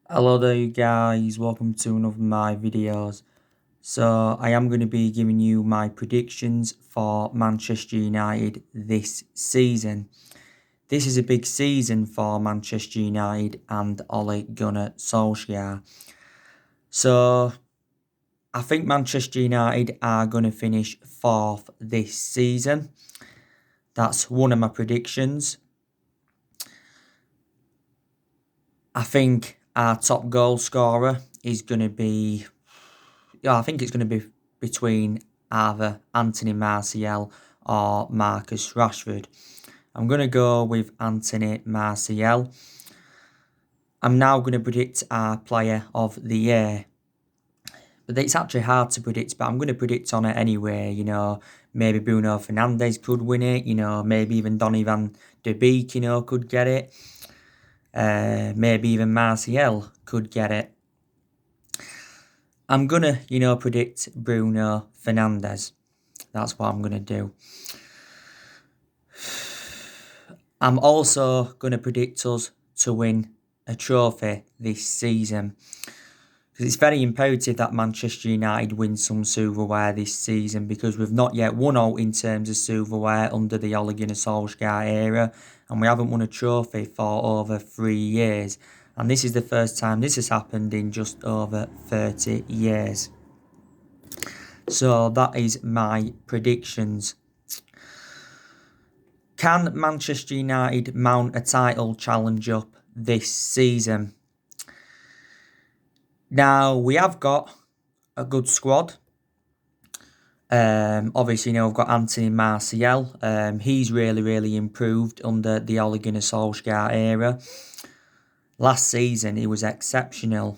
Hello there you guys, welcome to another of my videos. So I am going to be giving you my predictions for Manchester United this season. This is a big season for Manchester United and Ole Gunnar Solskjaer. So I think Manchester United are going to finish fourth this season. That's one of my predictions. I think our top goal scorer is going to be I think it's going to be between either Anthony Martial or Marcus Rashford. I'm going to go with Anthony Martial. I'm now going to predict our player of the year. But it's actually hard to predict, but I'm going to predict on it anyway. Maybe Bruno Fernandes could win it. Maybe even Donny van de Beek, could get it. Maybe even Martial could get it. I'm going to, predict Bruno Fernandes. That's what I'm going to do. I'm also going to predict us to win a trophy this season. Because it's very imperative that Manchester United win some silverware this season, because we've not yet won out in terms of silverware under the Ole Gunnar Solskjaer era, and we haven't won a trophy for over 3 years. And this is the first time this has happened in just over 30 years. So that is my predictions. Can Manchester United mount a title challenge up this season? Now, we have got a good squad. Obviously, we've got Anthony Martial. He's really improved under the Ole Gunnar Solskjaer era. Last season, he was exceptional.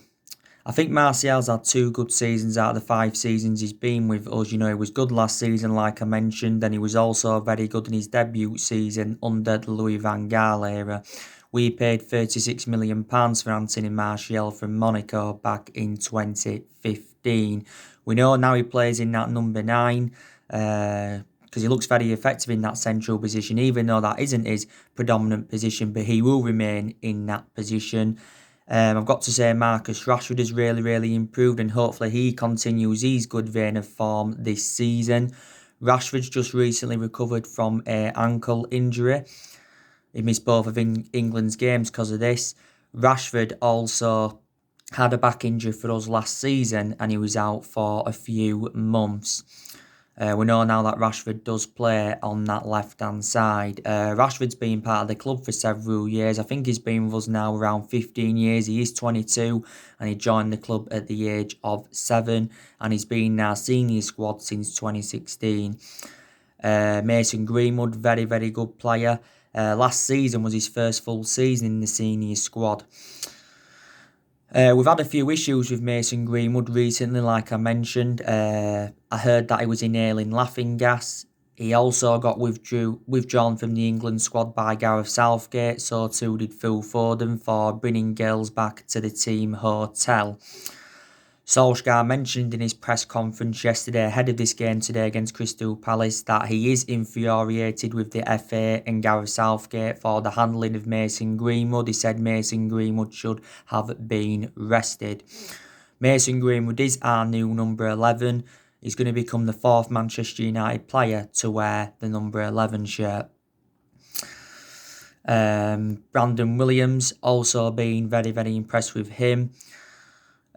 I think Martial's had 2 good seasons out of the 5 seasons he's been with us. He was good last season, like I mentioned, and he was also very good in his debut season under the Louis van Gaal era. We paid £36 million for Anthony Martial from Monaco back in 2015. We know now he plays in that number 9 because he looks very effective in that central position, even though that isn't his predominant position, but he will remain in that position. I've got to say Marcus Rashford has really improved, and hopefully he continues his good vein of form this season. Rashford's just recently recovered from an ankle injury. He missed both of England's games because of this. Rashford also had a back injury for us last season, and he was out for a few months. We know now that Rashford does play on that left-hand side. Rashford's been part of the club for several years. I think he's been with us now around 15 years. He is 22 and he joined the club at the age of 7, and he's been in our senior squad since 2016. Mason Greenwood, very good player. Last season was his first full season in the senior squad. We've had a few issues with Mason Greenwood recently, like I mentioned. I heard that he was inhaling laughing gas. He also got withdrawn from the England squad by Gareth Southgate, so too did Phil Foden, for bringing girls back to the team hotel. Solskjaer mentioned in his press conference yesterday ahead of this game today against Crystal Palace that he is infuriated with the FA and Gareth Southgate for the handling of Mason Greenwood. He said Mason Greenwood should have been rested. Mason Greenwood is our new number 11. He's going to become the 4th Manchester United player to wear the number 11 shirt. Brandon Williams, also been very impressed with him.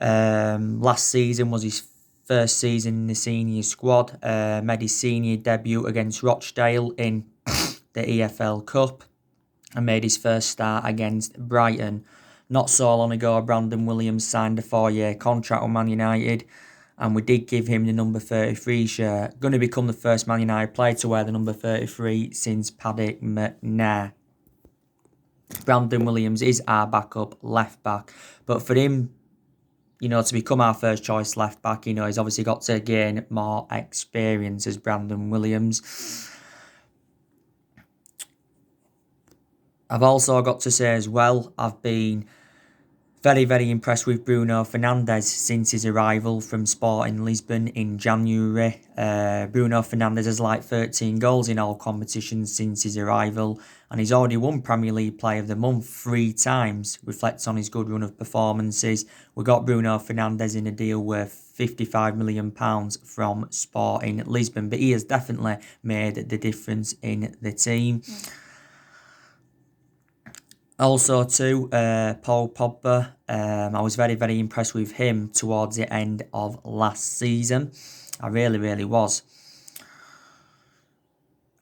Last season was his first season in the senior squad. Made his senior debut against Rochdale in the EFL Cup and made his first start against Brighton. Not so long ago, Brandon Williams signed a 4-year contract with Man United, and we did give him the number 33 shirt. Going to become the first Man United player to wear the number 33 since Paddy McNair. Brandon Williams is our backup left back, but for him, to become our first choice left back, he's obviously got to gain more experience as Brandon Williams. I've also got to say as well, I've been Very, very impressed with Bruno Fernandes since his arrival from Sporting Lisbon in January. Bruno Fernandes has 13 goals in all competitions since his arrival, and he's already won Premier League Player of the Month 3 times, reflects on his good run of performances. We got Bruno Fernandes in a deal worth £55 million from Sporting Lisbon, but he has definitely made the difference in the team. Also too, Paul Pogba, I was very, very impressed with him towards the end of last season. I really, really was.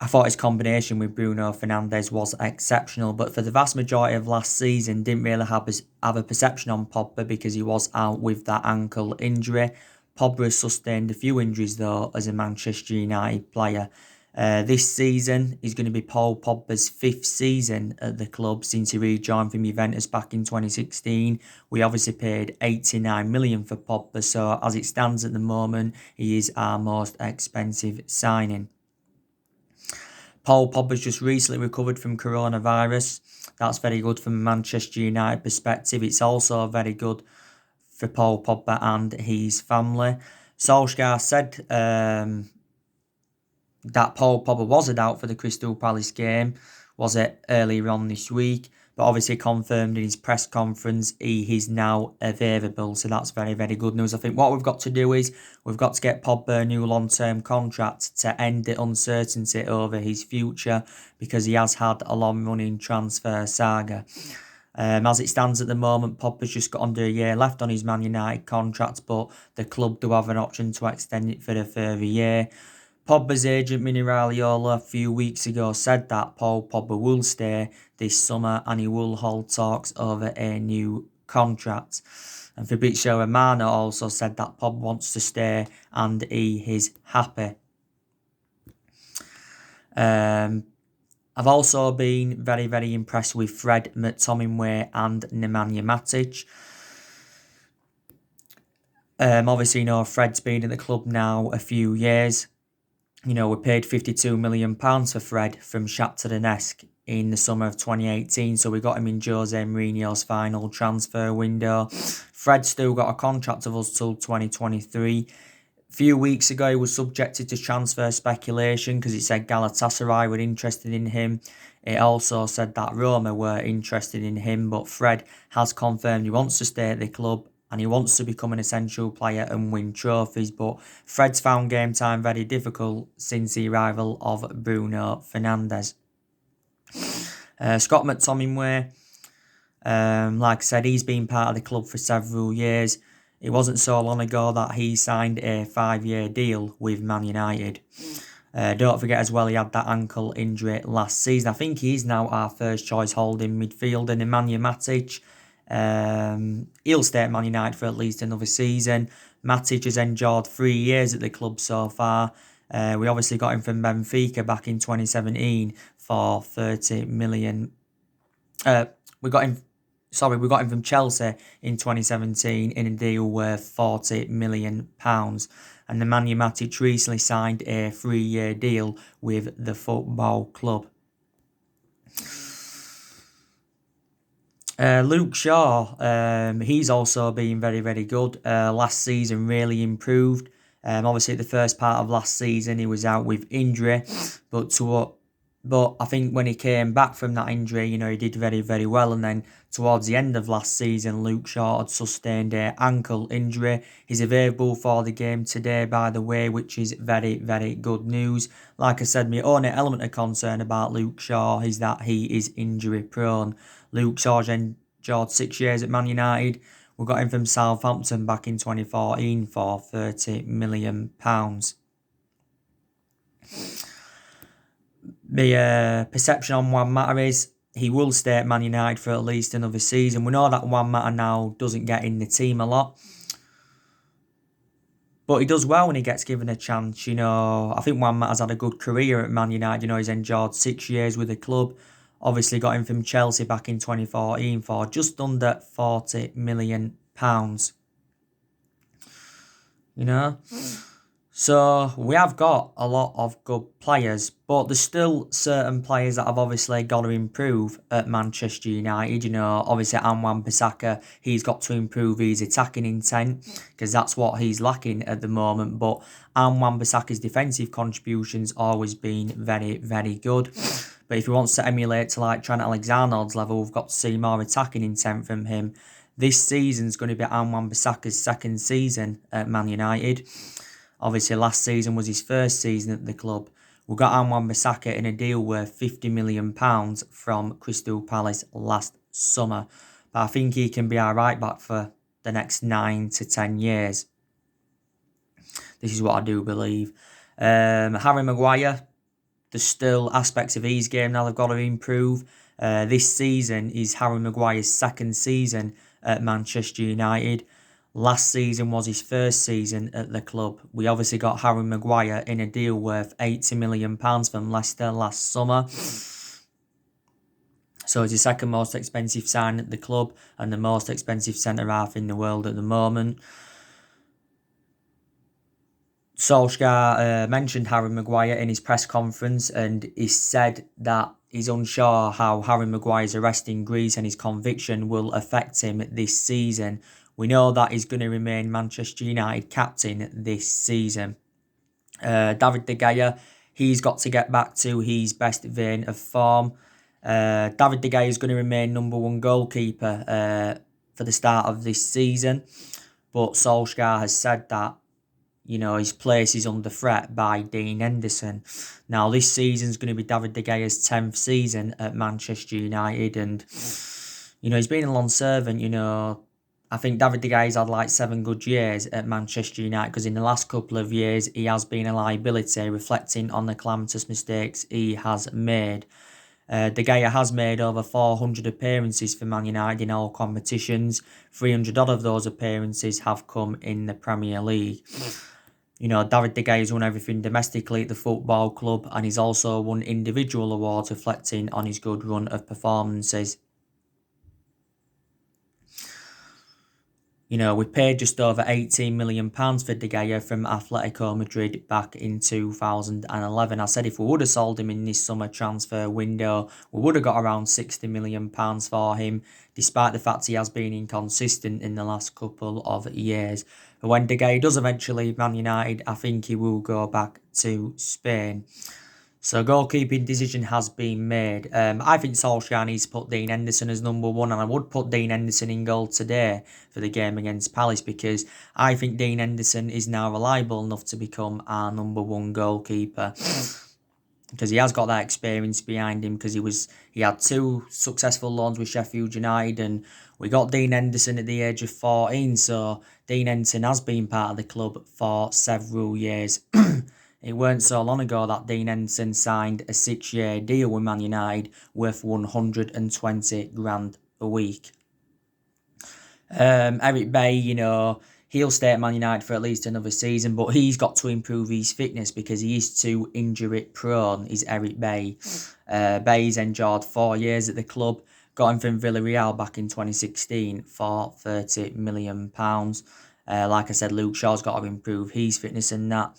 I thought his combination with Bruno Fernandes was exceptional, but for the vast majority of last season, didn't really have a perception on Pogba because he was out with that ankle injury. Pogba has sustained a few injuries though as a Manchester United player. This season is going to be Paul Pogba's 5th season at the club since he rejoined from Juventus back in 2016. We obviously paid 89 million for Pogba, so as it stands at the moment, he is our most expensive signing. Paul Pogba's just recently recovered from coronavirus. That's very good from a Manchester United perspective. It's also very good for Paul Pogba and his family. Solskjaer said that Paul Pogba was a doubt for the Crystal Palace game, was it earlier on this week, but obviously confirmed in his press conference he is now available, so that's very, very good news. I think what we've got to do is we've got to get Pogba a new long-term contract to end the uncertainty over his future, because he has had a long-running transfer saga. As it stands at the moment, Pogba's just got under a year left on his Man United contract, but the club do have an option to extend it for a further year. Pogba's agent Mini Raiola a few weeks ago said that Paul Pogba will stay this summer and he will hold talks over a new contract. And Fabrizio Romano also said that Pogba wants to stay and he is happy. I've also been very, very impressed with Fred McTominay and Nemanja Matic. Obviously, Fred's been at the club now a few years. We paid £52 million for Fred from Shakhtar Donetsk in the summer of 2018, so we got him in Jose Mourinho's final transfer window. Fred's still got a contract of us till 2023. A few weeks ago, he was subjected to transfer speculation because it said Galatasaray were interested in him. It also said that Roma were interested in him, but Fred has confirmed he wants to stay at the club and he wants to become an essential player and win trophies. But Fred's found game time very difficult since the arrival of Bruno Fernandes. Scott McTominay, like I said, he's been part of the club for several years. It wasn't so long ago that he signed a 5-year deal with Man United. Don't forget as well, he had that ankle injury last season. I think he's now our first choice holding midfielder, Nemanja Matic. He'll stay at Man United for at least another season. Matic has endured 3 years at the club so far. We obviously got him from Benfica back in 2017 for 30 million. We got him from Chelsea in 2017 in a deal worth £40 million. And Nemanja Matic recently signed a 3-year deal with the football club. Luke Shaw, he's also been very, very good. Last season really improved. Obviously, the first part of last season he was out with injury, but I think when he came back from that injury, he did very, very well. And then towards the end of last season, Luke Shaw had sustained an ankle injury. He's available for the game today, by the way, which is very, very good news. Like I said, my only element of concern about Luke Shaw is that he is injury prone. Luke Shaw's endured 6 years at Man United. We got him from Southampton back in 2014 for £30 million. The perception on Juan Mata is he will stay at Man United for at least another season. We know that Juan Mata now doesn't get in the team a lot, but he does well when he gets given a chance. I think Juan Mata's had a good career at Man United. He's endured 6 years with the club. Obviously got him from Chelsea back in 2014 for just under £40 million. So we have got a lot of good players, but there's still certain players that have obviously got to improve at Manchester United. You know, obviously Wan-Bissaka, he's got to improve his attacking intent because that's what he's lacking at the moment. But Wan-Bissaka's defensive contributions always been very, very good. But if he wants to emulate to like Trent Alexander-Arnold's level, we've got to see more attacking intent from him. This season's going to be Wan-Bissaka's second season at Man United. Obviously, last season was his first season at the club. We got Wan-Bissaka in a deal worth £50 million from Crystal Palace last summer. But I think he can be our right back for the next 9 to 10 years. This is what I do believe. Harry Maguire, there's still aspects of his game now they've got to improve. This season is Harry Maguire's second season at Manchester United. Last season was his first season at the club. We obviously got Harry Maguire in a deal worth £80 million from Leicester last summer. So he's the second most expensive sign at the club and the most expensive centre-half in the world at the moment. Solskjaer mentioned Harry Maguire in his press conference, and he said that he's unsure how Harry Maguire's arrest in Greece and his conviction will affect him this season. We know that he's going to remain Manchester United captain this season. David De Gea, he's got to get back to his best vein of form. David De Gea is going to remain number one goalkeeper for the start of this season. But Solskjaer has said that, you know, his place is under threat by Dean Henderson. Now, this season's going to be David De Gea's 10th season at Manchester United. And, you know, he's been a long servant, you know. I think David De Gea's had like 7 good years at Manchester United because in the last couple of years he has been a liability, reflecting on the calamitous mistakes he has made. De Gea has made over 400 appearances for Man United in all competitions. 300 odd of those appearances have come in the Premier League. You know, David De Gea's won everything domestically at the football club, and he's also won individual awards reflecting on his good run of performances. You know, we paid just over £18 million for De Gea from Atletico Madrid back in 2011. I said if we would have sold him in this summer transfer window, we would have got around £60 million for him, despite the fact he has been inconsistent in the last couple of years. But when De Gea does eventually leave Man United, I think he will go back to Spain. So goalkeeping decision has been made. I think Solskjaer needs to put Dean Henderson as number one, and I would put Dean Henderson in goal today for the game against Palace because I think Dean Henderson is now reliable enough to become our number one goalkeeper. Because he has got that experience behind him because he had 2 successful loans with Sheffield United, and we got Dean Henderson at the age of 14, so Dean Henderson has been part of the club for several years. It weren't so long ago that Dean Henderson signed a 6-year deal with Man United worth 120 grand a week. Eric Bailly, you know, he'll stay at Man United for at least another season, but he's got to improve his fitness because he is too injury prone, is Eric Bailly. Bailly's endured 4 years at the club, got him from Villarreal back in 2016 for £30 million. Like I said, Luke Shaw's got to improve his fitness and that.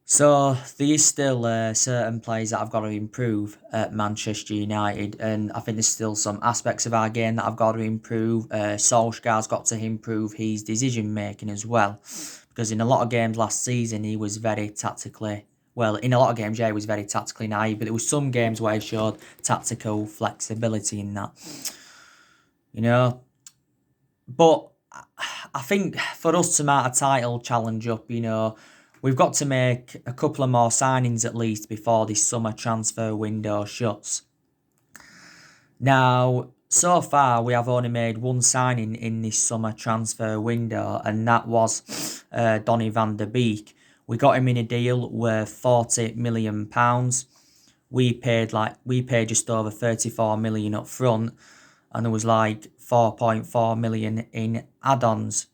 So there is still certain players that I've got to improve at Manchester United, and I think there's still some aspects of our game that I've got to improve. Solskjaer's got to improve his decision making as well, because in a lot of games last season he was very tactically. Well, in a lot of games, yeah, he was very tactically naive, but there was some games where he showed tactical flexibility in that. You know, but I think for us to mount a title challenge up, you know, we've got to make a couple of more signings at least before this summer transfer window shuts. Now, so far, we have only made 1 signing in this summer transfer window, and that was Donny van der Beek. We got him in a deal worth £40 million. We paid just over 34 million up front, and there was like 4.4 million in add-ons.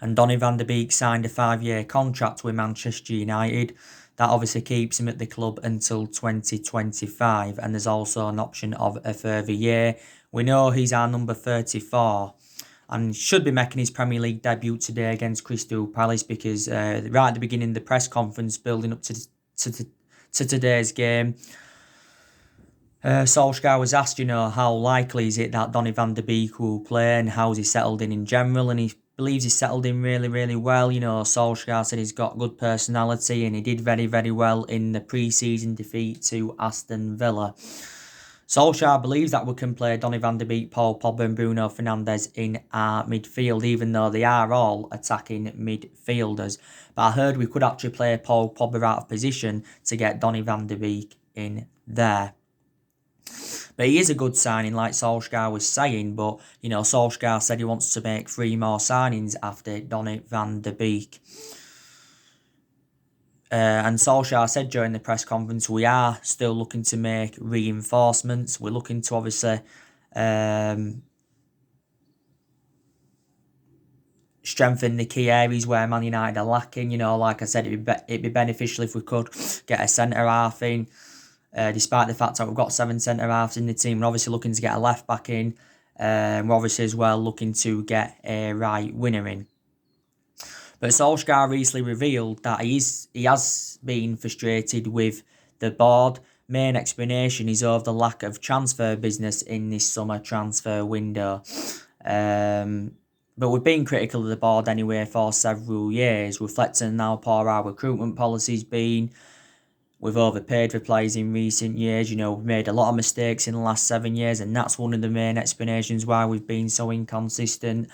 And Donny van der Beek signed a 5-year contract with Manchester United. That obviously keeps him at the club until 2025, and there's also an option of a further year. We know he's our number 34, and should be making his Premier League debut today against Crystal Palace, because right at the beginning of the press conference building up to today's game, Solskjaer was asked, how likely is it that Donny van de Beek will play and how's he settled in general, and he believes he's settled in really, really well. Solskjaer said he's got good personality and he did very, very well in the pre-season defeat to Aston Villa. Solskjaer believes that we can play Donny van de Beek, Paul Pogba and Bruno Fernandes in our midfield, even though they are all attacking midfielders. But I heard we could actually play Paul Pogba out of position to get Donny van de Beek in there. But he is a good signing, like Solskjaer was saying. But, Solskjaer said he wants to make 3 more signings after Donny van de Beek. And Solskjaer said during the press conference, we are still looking to make reinforcements. We're looking to obviously strengthen the key areas where Man United are lacking. Like I said, it'd be beneficial if we could get a centre-half in. Despite the fact that we've got 7 centre-halves in the team, we're obviously looking to get a left-back in. We're obviously as well looking to get a right winger in. But Solskjaer recently revealed that he has been frustrated with the board. Main explanation is over the lack of transfer business in this summer transfer window. But we've been critical of the board anyway for several years, reflecting on how poor our recruitment policy's been. We've overpaid for players in recent years. We've made a lot of mistakes in the last 7 years, and that's one of the main explanations why we've been so inconsistent.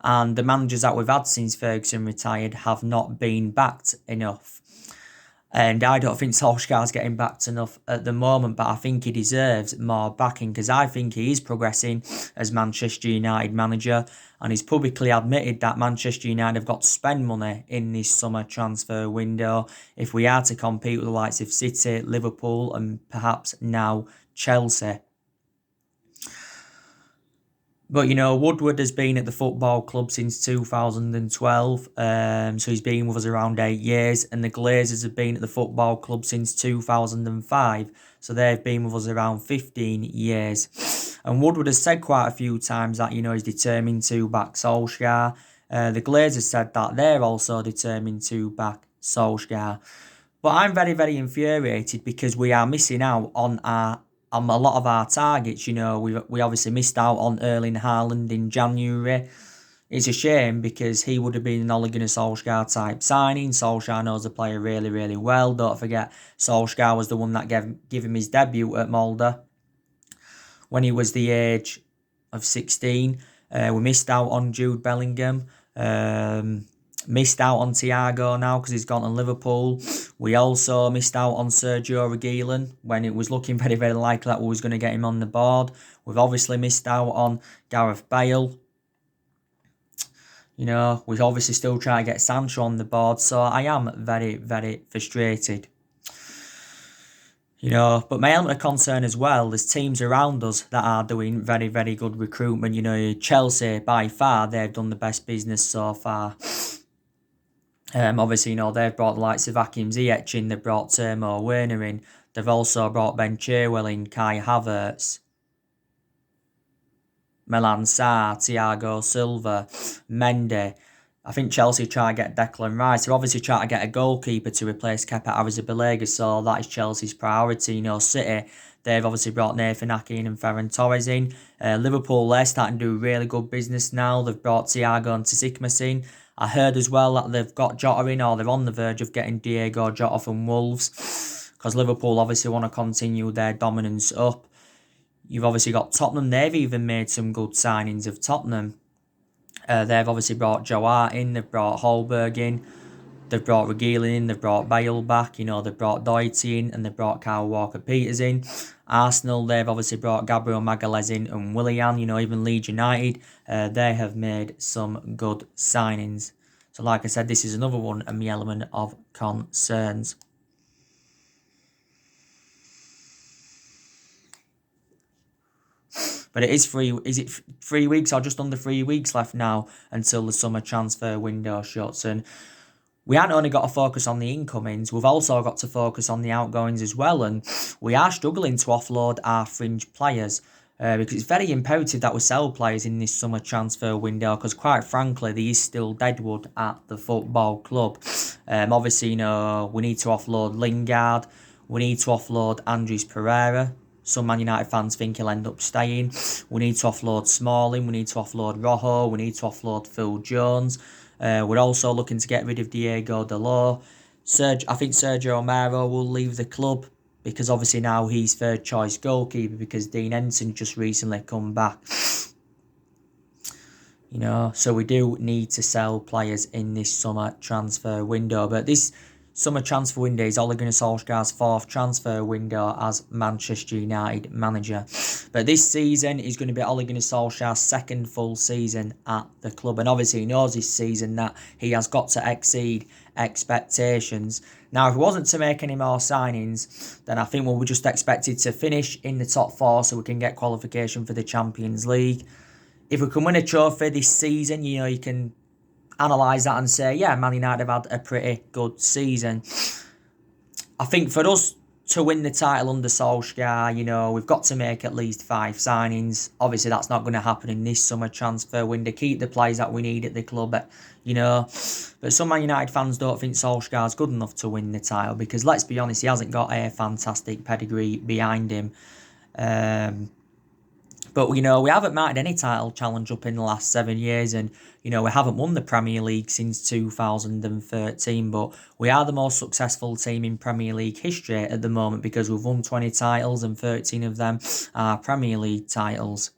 And the managers that we've had since Ferguson retired have not been backed enough. And I don't think Solskjaer's getting backed enough at the moment, but I think he deserves more backing, because I think he is progressing as Manchester United manager, and he's publicly admitted that Manchester United have got to spend money in this summer transfer window if we are to compete with the likes of City, Liverpool and perhaps now Chelsea. But, Woodward has been at the football club since 2012, so he's been with us around 8 years, and the Glazers have been at the football club since 2005, so they've been with us around 15 years. And Woodward has said quite a few times that, he's determined to back Solskjaer. The Glazers said that they're also determined to back Solskjaer. But I'm very, very infuriated because we are missing out on a lot of our targets. We obviously missed out on Erling Haaland in January. It's a shame because he would have been an Ole Gunnar Solskjaer type signing. Solskjaer knows the player really, really well. Don't forget, Solskjaer was the one that gave him his debut at Molde when he was the age of 16. We missed out on Jude Bellingham. Missed out on Thiago now because he's gone to Liverpool. We also missed out on Sergio Reguilon when it was looking very, very likely that we was going to get him on the board. We've obviously missed out on Gareth Bale. We're obviously still trying to get Sancho on the board. So I am very, very frustrated. But my element of concern as well, there's teams around us that are doing very, very good recruitment. Chelsea, by far, they've done the best business so far. Obviously, they've brought the likes of Hakim Ziyech in, they've brought Timo Werner in, they've also brought Ben Chilwell in, Kai Havertz, Milan Sarr, Thiago Silva, Mendy. I think Chelsea try to get Declan Rice. They're obviously trying to get a goalkeeper to replace Kepa Arrizabalaga, so that is Chelsea's priority. City, they've obviously brought Nathan Ake and Ferran Torres in. Liverpool, they're starting to do really good business now. They've brought Thiago and Tsitsipas in. I heard as well that they've got Jota in, or they're on the verge of getting Diego Jota from Wolves, because Liverpool obviously want to continue their dominance up. You've obviously got Tottenham. They've even made some good signings of Tottenham. They've obviously brought Joe Hart in, they've brought Holberg in, they've brought Reguilon in, they've brought Bale back, they've brought Doherty in, and they've brought Kyle Walker-Peters in. Arsenal, they've obviously brought Gabriel Magalhaes in and Willian. Even Leeds United, they have made some good signings. So like I said, this is another one of my element of concerns. But is it 3 weeks or just under 3 weeks left now until the summer transfer window shuts? And we haven't only got to focus on the incomings, we've also got to focus on the outgoings as well. And we are struggling to offload our fringe players. because it's very imperative that we sell players in this summer transfer window, because quite frankly there is still deadwood at the football club. Obviously, we need to offload Lingard, we need to offload Andres Pereira. Some Man United fans think he'll end up staying. We need to offload Smalling, we need to offload Rojo, we need to offload Phil Jones. We're also looking to get rid of Diego Dalot. I think Sergio Romero will leave the club, because obviously now he's third choice goalkeeper, because Dean Henson just recently come back. So we do need to sell players in this summer transfer window. But this summer transfer window is Ole Gunnar Solskjaer's fourth transfer window as Manchester United manager. But this season is going to be Ole Gunnar Solskjaer's second full season at the club. And obviously he knows this season that he has got to exceed expectations. Now, if he wasn't to make any more signings, then I think we're just expected to finish in the top four so we can get qualification for the Champions League. If we can win a trophy this season, you can analyse that and say, yeah, Man United have had a pretty good season. I think for us to win the title under Solskjaer, we've got to make at least 5 signings. Obviously, that's not going to happen in this summer transfer window. Keep the players that we need at the club, But some Man United fans don't think Solskjaer's good enough to win the title, because let's be honest, he hasn't got a fantastic pedigree behind him. But, we haven't marked any title challenge up in the last 7 years, and, we haven't won the Premier League since 2013, but we are the most successful team in Premier League history at the moment, because we've won 20 titles and 13 of them are Premier League titles.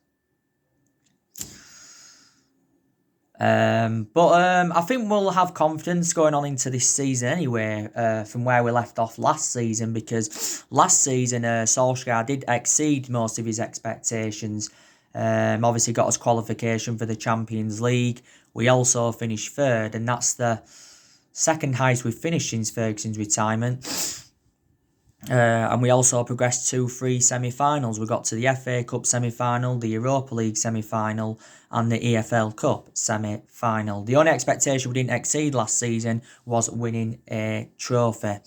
I think we'll have confidence going on into this season anyway, from where we left off last season, because last season Solskjaer did exceed most of his expectations. Obviously got us qualification for the Champions League. We also finished third, and that's the second highest we've finished since Ferguson's retirement. And we also progressed to 3 semi-finals. We got to the FA Cup semi-final, the Europa League semi-final, and the EFL Cup semi-final. The only expectation we didn't exceed last season was winning a trophy.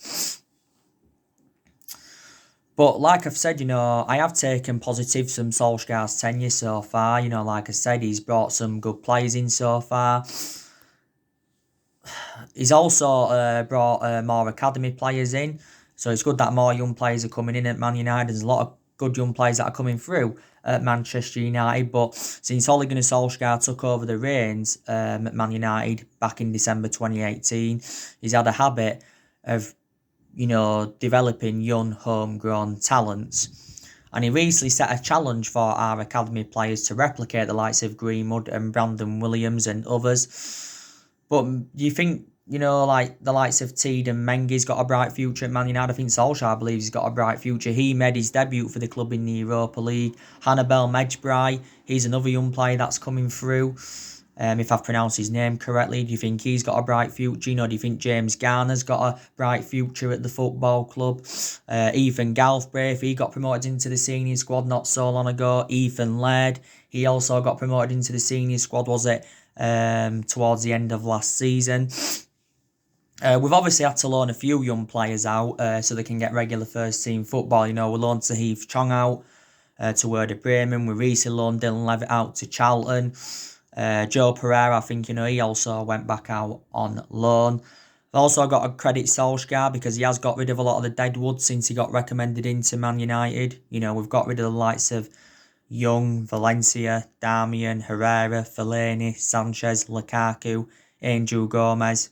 But like I've said, I have taken positives from Solskjaer's tenure so far. Like I said, he's brought some good players in so far. He's also brought more academy players in. So it's good that more young players are coming in at Man United. There's a lot of good young players that are coming through at Manchester United. But since Ole Gunnar Solskjaer took over the reins at Man United back in December 2018, he's had a habit of, developing young homegrown talents. And he recently set a challenge for our academy players to replicate the likes of Greenwood and Brandon Williams and others. But do you think, like the likes of Tiedemann Mengi's got a bright future at Man United? I think Solskjaer believes he's got a bright future. He made his debut for the club in the Europa League. Hannibal Mejbri, he's another young player that's coming through. If I've pronounced his name correctly, do you think he's got a bright future? Do you think James Garner's got a bright future at the football club? Ethan Galbraith, he got promoted into the senior squad not so long ago. Ethan Laird, he also got promoted into the senior squad, was it, towards the end of last season. We've obviously had to loan a few young players out so they can get regular first team football. We loaned Heath Chong out to Werder Bremen. We recently loaned Dylan Levitt out to Charlton. Joe Pereira, I think, he also went back out on loan. I've also got to credit Solskjaer because he has got rid of a lot of the deadwood since he got recommended into Man United. We've got rid of the likes of Young, Valencia, Darmian, Herrera, Fellaini, Sanchez, Lukaku, Angel Gomez.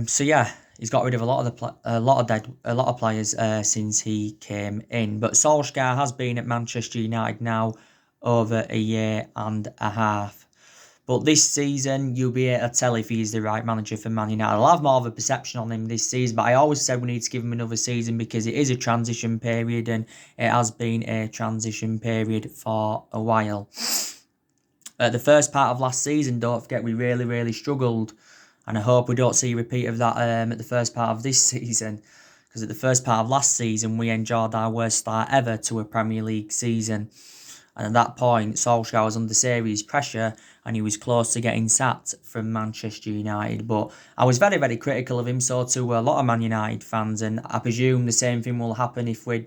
So yeah, he's got rid of a lot of players since he came in. But Solskjaer has been at Manchester United now over a year and a half. But this season, you'll be able to tell if he's the right manager for Man United. I'll have more of a perception on him this season, but I always said we need to give him another season because it is a transition period, and it has been a transition period for a while. The first part of last season, don't forget, we really, really struggled. And I hope we don't see a repeat of that at the first part of this season. Because at the first part of last season, we enjoyed our worst start ever to a Premier League season. And at that point, Solskjaer was under serious pressure and he was close to getting sacked from Manchester United. But I was very, very critical of him, so to a lot of Man United fans. And I presume the same thing will happen if we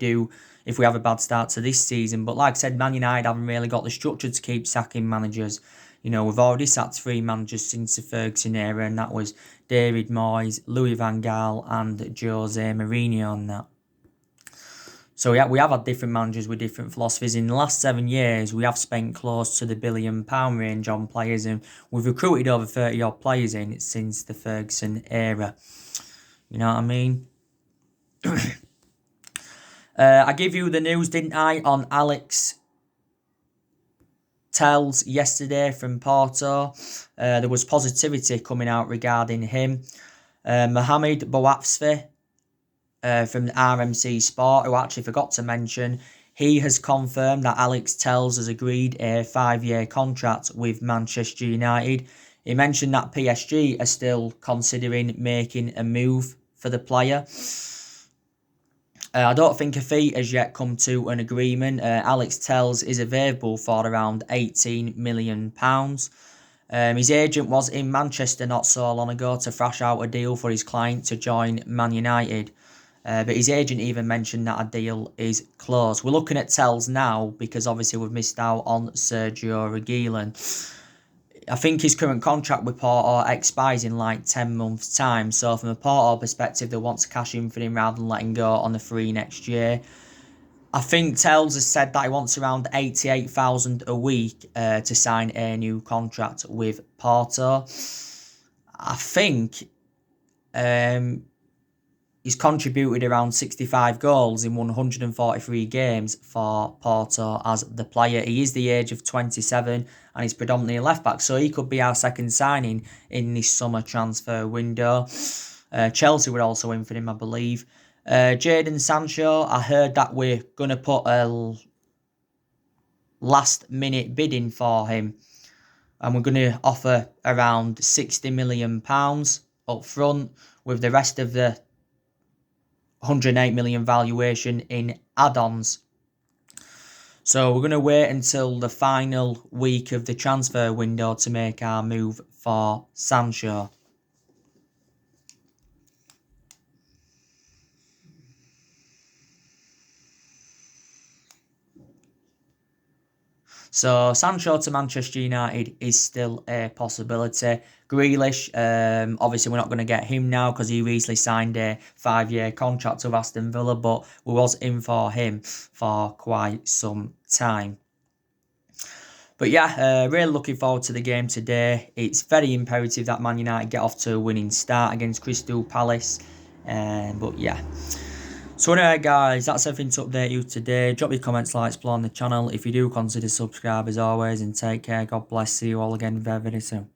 have a bad start to this season. But like I said, Man United haven't really got the structure to keep sacking managers. You know, we've already sacked 3 managers since the Ferguson era, and that was David Moyes, Louis van Gaal and Jose Mourinho on that. So yeah, we have had different managers with different philosophies. In the last 7 years, we have spent close to the £1 billion range on players, and we've recruited over 30 odd players in since the Ferguson era. You know what I mean? I gave you the news, didn't I, on Alex Telles yesterday from Porto. There was positivity coming out regarding him. Mohamed Bouafsi from RMC Sport, who I actually forgot to mention, he has confirmed that Alex Telles has agreed a 5-year contract with Manchester United. He mentioned that PSG are still considering making a move for the player. I don't think a fee has yet come to an agreement. Alex Telles is available for around £18 million. His agent was in Manchester not so long ago to thrash out a deal for his client to join Man United. But his agent even mentioned that a deal is close. We're looking at Telles now because obviously we've missed out on Sergio Reguilon. I think his current contract with Porto expires in like 10 months' time. So from a Porto perspective, they want to cash in for him rather than letting go on the free next year. I think Telles has said that he wants around 88,000 a week to sign a new contract with Porto. I think he's contributed around 65 goals in 143 games for Porto as the player. He is the age of 27 and he's predominantly a left-back, so he could be our second signing in this summer transfer window. Chelsea were also in for him, I believe. Jadon Sancho, I heard that we're going to put a last-minute bidding for him, and we're going to offer around £60 million up front, with the rest of the 108 million valuation in add-ons. So we're going to wait until the final week of the transfer window to make our move for Sancho. So Sancho to Manchester United is still a possibility. Grealish, obviously we're not going to get him now because he recently signed a 5-year contract with Aston Villa, but we was in for him for quite some time. But yeah, really looking forward to the game today. It's very imperative that Man United get off to a winning start against Crystal Palace. But yeah. So anyway guys, that's everything to update you today. Drop your comments, likes below on the channel. If you do, consider subscribe as always, and take care. God bless. See you all again very, very soon.